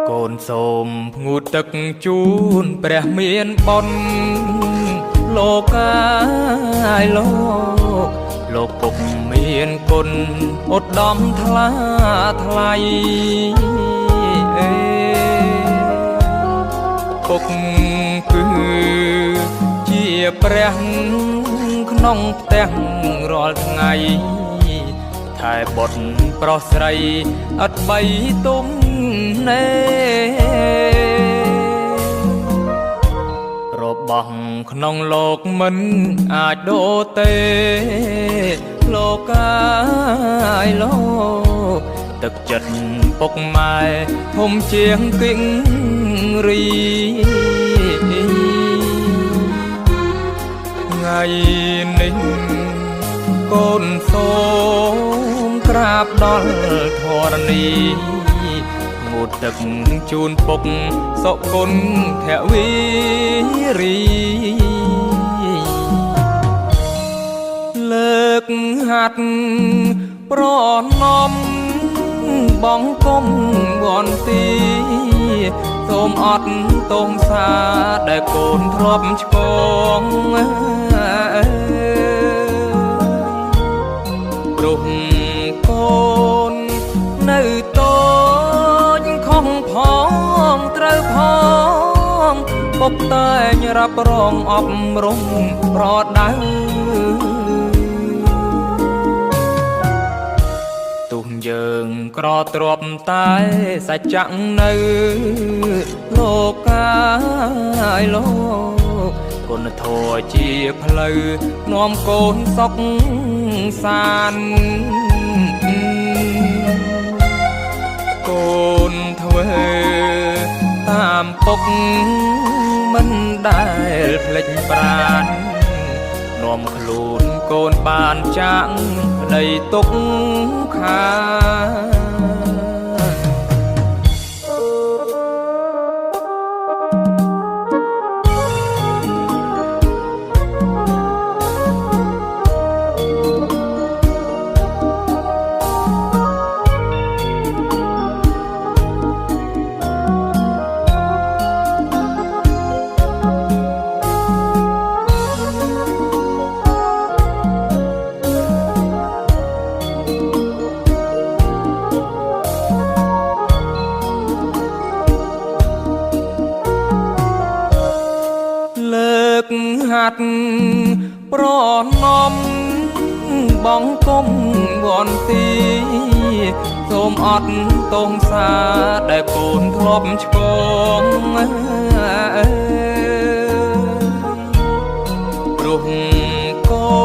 កូនសូមងូតទឹកជូនព្រះមានបុណ្យលោកកាយលោកពុកមានគុណឧត្តមថ្លាថ្លៃពុកគឺជាព្រះក្នុងផ្ទះរាល់ថ្ងៃថែបុត្រប្រុសស្រីអត់បីទុំណែរបស់ក្នុងលោកមិនអាចដូរទេលោកកាយលោកទឹកចិត្តពុកម៉ែធំជាងគិងរីថ្ងៃនេះកូនសូមក្រាបដល់ធរណីងូតទឹកជូនពុកសុគុណភវីរីលើកហាត់ប្រណំបងគុំវន្ទីសូមអត់ទងសាដែលកូនធ្លាប់ឆ្កងព្រោះកូននៅតូចខំផងត្រូវផងពុកតែងរ៉ាប់រងអប់រំប្រដៅទុំយើងក្រទ្រពតែសច្ចៈនៅលោកកាយលោកគុណធម៌ជាផ្លូវនាំកូនសុខសាន្តកូនធ្វើតាមពុកមិនដែលភ្លេចប្រាណនាំខ្លួនកូនបានចាក់ក្តីទុកខាហាត់ប្រណំបងគុំវន្ទីសូមអត់ទងសាដែលកូនធ្លាប់ឆ្កងព្រោះកូ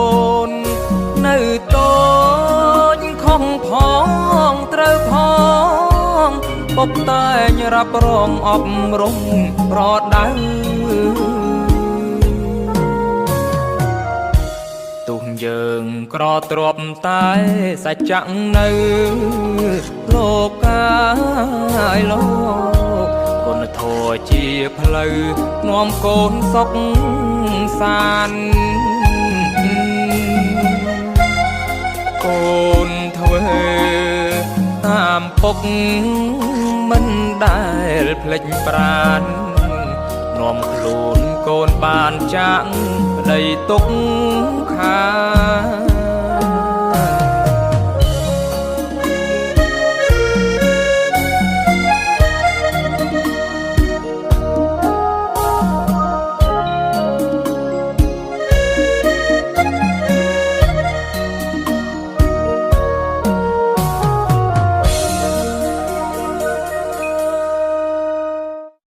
ននៅតូចខំផងត្រូវផងពុកតែងរ៉ាប់រងអប់រំប្រដៅទុំយើងក្រទ្រពតែសច្ចៈនៅលោកកាយលោកគុណធម៌ជាផ្លូវនាំកូនសុខសាន្តកូនធ្វើតាមពុកមិនដែលភ្លេចប្រាណនាំខ្លួនកូនបានចាក់ក្តីទុកខា